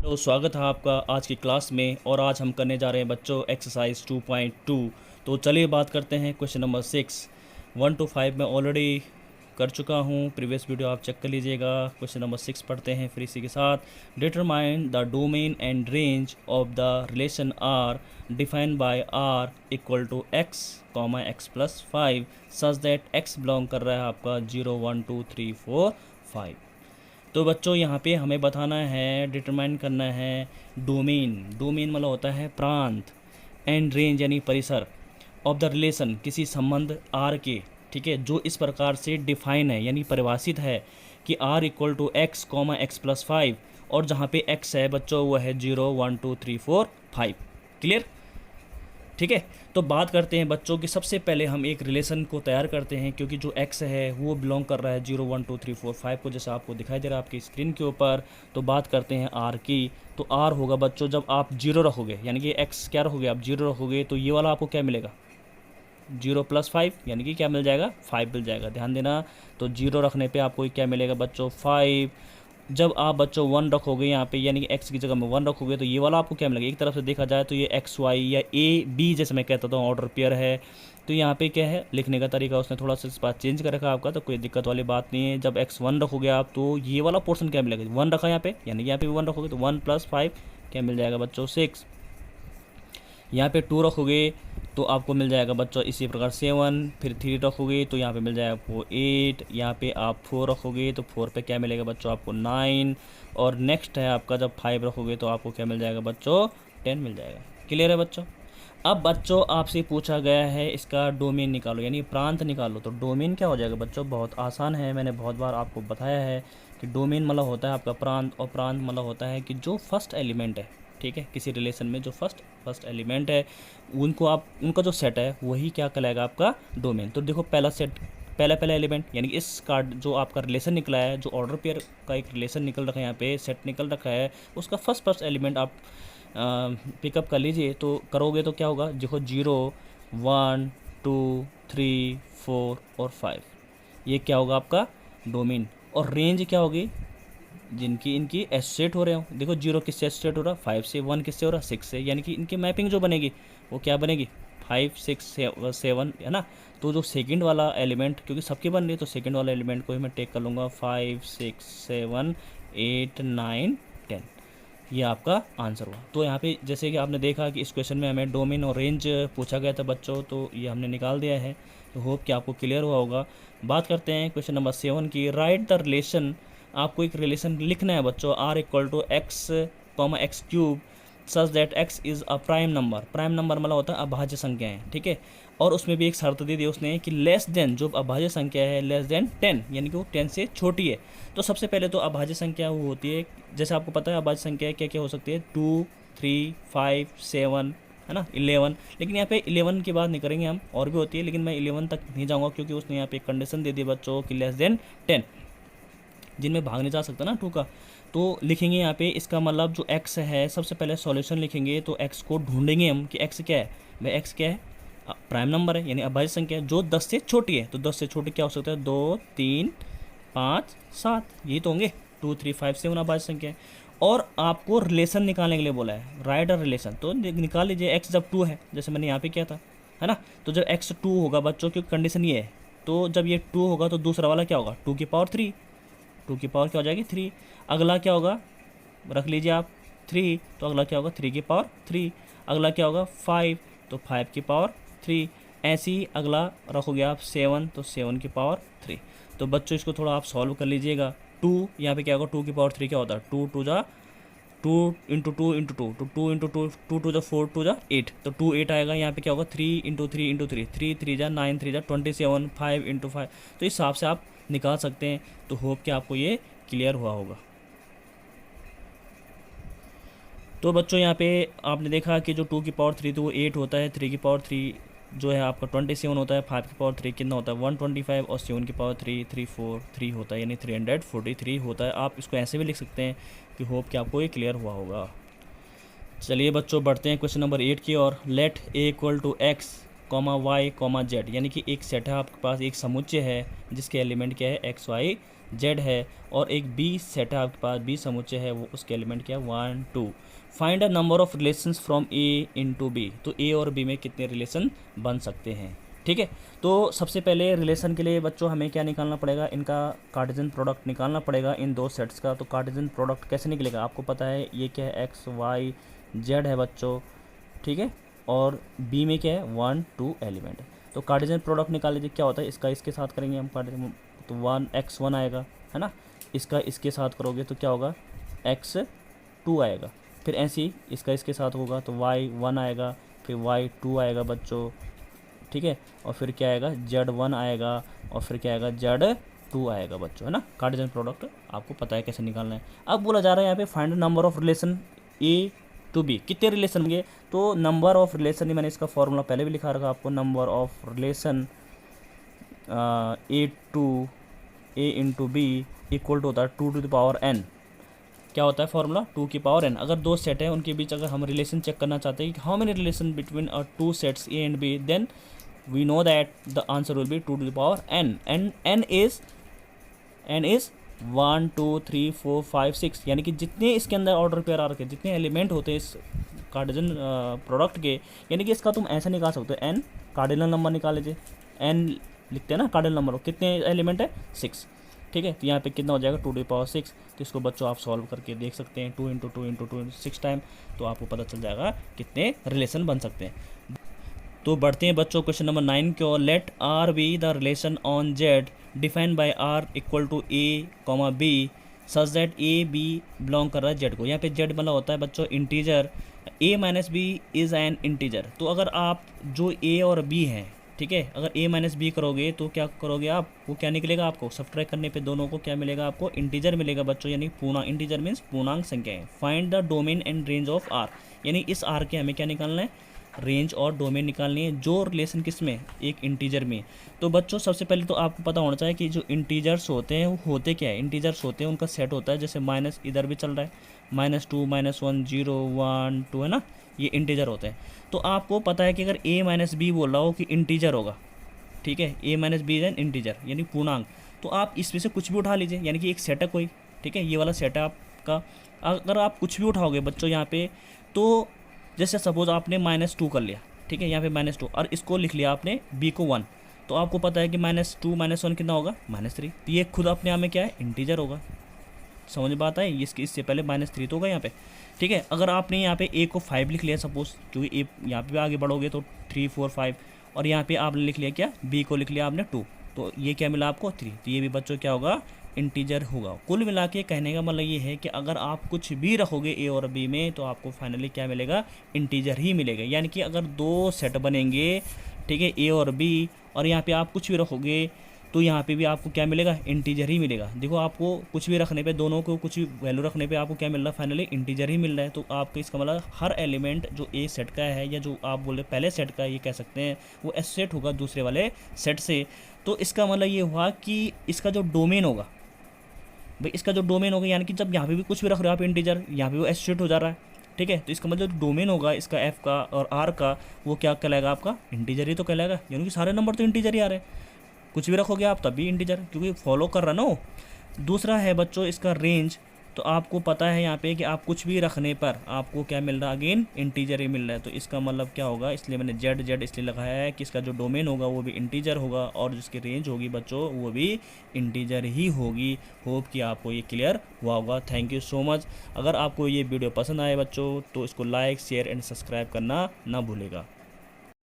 तो स्वागत है आपका आज की क्लास में। और आज हम करने जा रहे हैं बच्चों एक्सरसाइज 2.2। तो चलिए बात करते हैं क्वेश्चन नंबर 6। 1 to 5 मैं ऑलरेडी कर चुका हूँ, प्रीवियस वीडियो आप चेक कर लीजिएगा। क्वेश्चन नंबर 6 पढ़ते हैं फिर इसी के साथ। Determine the domain and range of the relation R defined by R equal to x comma x plus 5 such that x belong कर रहा है आपका 0 1 2 3 4 5। तो बच्चों यहाँ पे हमें बताना है, डिटरमाइन करना है डोमेन। डोमेन मतलब होता है प्रांत, एंड रेंज यानी परिसर, ऑफ द रिलेशन किसी संबंध आर के, ठीक है, जो इस प्रकार से डिफाइन है यानी परिभाषित है कि R equal to x comma x plus 5, और जहाँ पे एक्स है बच्चों वो है 0 1 2 3 4 5। क्लियर? ठीक है। तो बात करते हैं बच्चों कि सबसे पहले हम एक रिलेशन को तैयार करते हैं, क्योंकि जो x है वो बिलोंग कर रहा है 0 1 2 3 4 5 को, जैसा आपको दिखाई दे रहा है आपकी स्क्रीन के ऊपर। तो बात करते हैं r की। तो r होगा बच्चों जब आप 0 रखोगे, यानी कि x क्या रखोगे, आप 0 रखोगे तो ये वाला आपको क्या मिलेगा, 0 प्लस 5, यानी कि क्या मिल जाएगा, 5 मिल जाएगा। ध्यान देना। तो 0 रखने पर आपको क्या मिलेगा बच्चों, 5। जब आप बच्चों 1 रखोगे यहाँ पे, यानी कि x की जगह में 1 रखोगे तो ये वाला आपको क्या मिलेगा। एक तरफ से देखा जाए तो ये एक्स वाई या ए बी जैसे मैं कहता था ऑर्डर पेयर है। तो यहाँ पे क्या है, लिखने का तरीका उसने थोड़ा सा इस बात चेंज कर रखा आपका, तो कोई दिक्कत वाली बात नहीं है। जब x1 रखोगे आप तो ये वाला पोर्शन क्या मिलेगा, 1 रखा यहाँ पे, यानी कि यहाँ पे भी 1 रखोगे तो 1 प्लस 5 क्या मिल जाएगा बच्चों, 6। यहाँ पे 2 रखोगे तो आपको मिल जाएगा बच्चों इसी प्रकार 7। फिर 3 रखोगे तो यहाँ पे मिल जाएगा आपको 8। यहाँ पे आप 4 रखोगे तो 4 पे क्या मिलेगा बच्चों, आपको 9। और नेक्स्ट है आपका जब 5 रखोगे तो आपको क्या मिल जाएगा बच्चों, 10 मिल जाएगा। क्लियर है बच्चों? अब बच्चों आपसे पूछा गया है इसका डोमेन निकालो, यानी प्रांत निकालो। तो डोमेन क्या हो जाएगा बच्चों, बहुत आसान है, मैंने बहुत बार आपको बताया है कि डोमेन मतलब होता है आपका प्रांत, और प्रांत मतलब होता है कि जो फर्स्ट एलिमेंट है, ठीक है, किसी रिलेशन में जो फर्स्ट एलिमेंट है उनको आप, उनका जो सेट है वही क्या कहलाएगा आपका डोमेन। तो देखो पहला सेट, पहला एलिमेंट, यानी कि इस कार्ड जो आपका रिलेशन निकला है, जो ऑर्डर पेयर का एक रिलेशन निकल रखा है, यहाँ पे सेट निकल रखा है, उसका फर्स्ट एलिमेंट आप पिकअप कर लीजिए। तो करोगे तो क्या होगा, देखो 0 1 2 3 4 और 5, ये क्या होगा आपका डोमेन। और रेंज क्या होगी, जिनकी इनकी एसोसिएट हो रहे हो। देखो 0 किससे एसोसिएट हो रहा है, 5 से, 1 किससे हो रहा है, 6 से, यानी कि इनकी मैपिंग जो बनेगी वो क्या बनेगी, 5 6 7, है ना। तो जो सेकंड वाला एलिमेंट, क्योंकि सबके बन रही है तो सेकंड वाला एलिमेंट को ही मैं टेक कर लूँगा, 5 6 7 8 9 10। ये आपका आंसर हुआ। तो यहाँ पे जैसे कि आपने देखा कि इस क्वेश्चन में हमें डोमेन और रेंज पूछा गया था बच्चों, तो ये हमने निकाल दिया है। तो होप कि आपको क्लियर हुआ होगा। बात करते हैं क्वेश्चन नंबर 7 की। राइट द रिलेशन, आपको एक रिलेशन लिखना है बच्चों, r equal to x comma x cube such that x is a prime number. Prime number मतलब होता है अभाज्य संख्याएं, ठीक है। और उसमें भी एक शर्त दे दी उसने कि लेस देन, जो अभाज्य संख्या है लेस देन 10, यानी कि वो 10 से छोटी है। तो सबसे पहले तो अभाज्य संख्या वो होती है, जैसे आपको पता है अभाज्य संख्या क्या क्या हो सकती है, 2 3 5 7, है ना, 11। लेकिन यहाँ पे 11 की बात नहीं करेंगे हम, और भी होती है, लेकिन मैं 11 तक नहीं जाऊँगा, क्योंकि उसने यहाँ पे एक कंडीशन दे दी बच्चों कि लेस देन 10, जिनमें भाग नहीं जा सकता ना 2 का। तो लिखेंगे यहाँ पे, इसका मतलब जो x है, सबसे पहले सॉल्यूशन लिखेंगे तो x को ढूंढेंगे हम कि x क्या है। भाई x क्या है, प्राइम नंबर है, यानी अभाज्य संख्या है जो 10 से छोटी है। तो 10 से छोटी क्या हो सकता है, 2 3 5 7, यही तो होंगे, 2 3 5 7 अभाज्य संख्या है। और आपको रिलेशन निकालने के लिए बोला है, राइट अ रिलेशन। तो निकाल लीजिए, x जब 2 है, जैसे मैंने यहाँ पे किया था, है ना। तो जब x 2 होगा बच्चों, क्योंकि कंडीशन ये है, तो जब ये 2 होगा तो दूसरा वाला क्या होगा, 2 की पावर 3, 2 की पावर क्या हो जाएगी 3। अगला क्या होगा, रख लीजिए आप 3, तो अगला क्या होगा 3 की पावर 3। अगला क्या होगा 5, तो 5 की पावर 3। ऐसे ही अगला रखोगे आप 7, तो 7 की पावर 3। तो बच्चों इसको थोड़ा आप सॉल्व कर लीजिएगा। 2 यहाँ पे क्या होगा, 2 की पावर 3 क्या होता है, 2 2 जा 2 इंटू 2 इंटू 2, तो 2 इंटू 2, 2 2 जा 4, 2 जा 8, तो 2 8 आएगा। यहाँ पे क्या होगा 3 इंटू 3 इंटू 3, 3 3 जा 9, 3 जा 27, 5 इंटू 5। तो इस हिसाब से आप निकाल सकते हैं। तो होप कि आपको ये क्लियर हुआ होगा। तो बच्चों यहाँ पे आपने देखा कि जो 2 की पावर 3 थी वो 8 होता है, 3 की पावर 3 जो है आपका 27 होता है, 5 की पावर 3 कितना होता है 125, और 7 की पावर 3 343 होता है, यानी 343 होता है। आप इसको ऐसे भी लिख सकते हैं कि होप कि आपको ये क्लियर हुआ होगा। चलिए बच्चों बढ़ते हैं क्वेश्चन नंबर 8 की ओर। Let a equal to x comma y comma z, यानी कि एक सेट है आपके पास, एक समुच्चय है जिसके एलिमेंट क्या है एक्स वाई जेड है, और एक बी सेट है आपके पास, बी समुच्चय है, वो उसके एलिमेंट क्या है 1 2। Find a number of relations from A into B, तो ए और बी में कितने रिलेशन बन सकते हैं। ठीक है, तो सबसे पहले रिलेशन के लिए बच्चों हमें क्या निकालना पड़ेगा, इनका कार्टेशियन प्रोडक्ट निकालना पड़ेगा इन दो सेट्स का। तो कार्टेशियन प्रोडक्ट कैसे निकलेगा, आपको पता है ये क्या है एक्स वाई जेड है बच्चों, ठीक है, और बी में क्या है 1 2 एलिमेंट। तो कार्टेशियन प्रोडक्ट निकाल लीजिए, क्या होता है इसका इसके साथ करेंगे हम कार्टेशियन, तो 1 आएगा है ना, इसका इसके साथ करोगे तो क्या होगा x2 आएगा, फिर ऐसे ही इसका इसके साथ होगा तो y1 आएगा, फिर y2 आएगा बच्चों, ठीक है, और फिर क्या आएगा z1 आएगा, और फिर क्या आएगा z2 आएगा बच्चों, है ना। कार्टेशियन प्रोडक्ट आपको पता है कैसे निकालना है। अब बोला जा रहा है यहाँ पे find number of relation A to B, कितने रिलेशन होंगे, तो नंबर ऑफ रिलेशन, मैंने इसका फॉर्मूला पहले भी लिखा रखा आपको, number of relation A into B equal to होता है 2 टू द पावर n। क्या होता है फॉर्मूला 2 की पावर n। अगर दो सेट है उनके बीच अगर हम रिलेशन चेक करना चाहते हैं कि how many relation between two sets A and B, then we know that the answer will be 2 to the power n, and n is 1 2 3 4 5 6, यानी कि जितने इसके अंदर ऑर्डर पेयर आ रखे, जितने एलिमेंट होते हैं इस कार्टेशियन प्रोडक्ट के, यानी कि इसका तुम ऐसा निकाल सकते हो n कार्डिनल नंबर निकाल लीजिए, n लिखते हैं ना कार्डिनल नंबर, कितने एलिमेंट है 6, ठीक है, तो यहाँ पे कितना हो जाएगा 2 टू द पावर 6। तो इसको बच्चों आप सॉल्व करके देख सकते हैं 2 इंटू 2 इंटू 2 इंटू 6 टाइम, तो आपको पता चल जाएगा कितने रिलेशन बन सकते हैं। तो बढ़ते हैं बच्चों क्वेश्चन नंबर 9 की ओर। Let R be the relation on Z defined by R equal to a comma b such that a b belong कर रहा है जेड को। यहाँ पे जेड मतलब होता है बच्चों integer, A minus B is an integer. तो अगर आप जो ए और बी हैं, ठीक है, अगर a माइनस बी करोगे तो क्या करोगे आप, वो क्या निकलेगा आपको, सब्ट्रैक्ट करने पे दोनों को क्या मिलेगा आपको, इंटीजर मिलेगा बच्चों, यानी पूर्णांक, इंटीजर मीन्स पूर्णांक संख्या है। Find the domain and range of r, यानी इस r के हमें क्या निकालना है, रेंज और डोमेन निकालनी है, जो रिलेशन किस में, एक इंटीजर में। तो बच्चों सबसे पहले तो आपको पता होना चाहिए कि जो इंटीजर्स होते हैं वो होते क्या है, इंटीजर्स होते हैं उनका सेट होता है, जैसे माइनस इधर भी चल रहा है, -2 -1 0 1 2 है ना, ये इंटीजर होते हैं। तो आपको पता है कि अगर a माइनस बी बोल रहा हो कि इंटीजर होगा, ठीक है, a minus B is an integer यानी पूर्णांक, तो आप इसमें से कुछ भी उठा लीजिए, यानी कि एक सेट है कोई, ठीक है, ये वाला सेट है आपका। अगर आप कुछ भी उठाओगे बच्चों यहाँ पे, तो जैसे सपोज आपने -2 कर लिया, ठीक है, यहाँ पे -2, और इसको लिख लिया आपने b को 1, तो आपको पता है कि -2 -1 कितना होगा -3, तो ये खुद अपने आप में क्या है, इंटीजर होगा। समझ बात है, इससे पहले -3 तो होगा यहाँ पे, ठीक है। अगर आपने यहाँ पे a को 5 लिख लिया सपोज, क्योंकि a यहाँ पे आगे बढ़ोगे तो 3 4 5, और यहाँ पे आपने लिख लिया क्या, b को लिख लिया आपने 2, तो ये क्या मिला आपको 3, तो ये भी बच्चों क्या होगा, इंटीजर होगा। कुल मिला के कहने का मतलब ये है कि अगर आप कुछ भी रखोगे a और b में, तो आपको फाइनली क्या मिलेगा, इंटीजर ही मिलेगा। यानी कि अगर दो सेट बनेंगे, ठीक है, a और b, और यहाँ पे आप कुछ भी रखोगे, तो यहाँ पे भी आपको क्या मिलेगा, इंटीजर ही मिलेगा। देखो आपको कुछ भी रखने पे, दोनों को कुछ भी वैल्यू रखने पे आपको क्या मिल रहा है, फाइनली इंटीजर ही मिल रहा है। तो आपको इसका मतलब हर एलिमेंट जो ए सेट का है, या जो आप बोले पहले सेट का, ये कह सकते हैं वो एसोसिएट होगा दूसरे वाले सेट से। तो इसका मतलब ये हुआ कि इसका जो डोमेन होगा भाई, इसका जो डोमेन होगा, यानी कि जब यहाँ पे भी कुछ भी रख रहे हो आप इंटीजर, यहाँ पे वो एसोसिएट हो जा रहा है, ठीक है। तो इसका मतलब जो डोमेन होगा इसका एफ का और आर का, वो क्या कहलाएगा आपका, इंटीजर ही तो कहलाएगा, यानी कि सारे नंबर तो इंटीजर ही आ रहे हैं, कुछ भी रखोगे आप तब भी इंटीजर, क्योंकि फॉलो कर रहा ना हो। दूसरा है बच्चों इसका रेंज, तो आपको पता है यहाँ पे कि आप कुछ भी रखने पर आपको क्या मिल रहा है, अगेन इंटीजर ही मिल रहा है। तो इसका मतलब क्या होगा, इसलिए मैंने जेड जेड इसलिए लगाया है कि इसका जो डोमेन होगा वो भी इंटीजर होगा, और जिसकी रेंज होगी बच्चों वो भी इंटीजर ही होगी। होप कि आपको ये क्लियर हुआ होगा। Thank you so much. अगर आपको ये वीडियो पसंद आए बच्चों, तो इसको लाइक शेयर एंड सब्सक्राइब करना ना भूलेगा।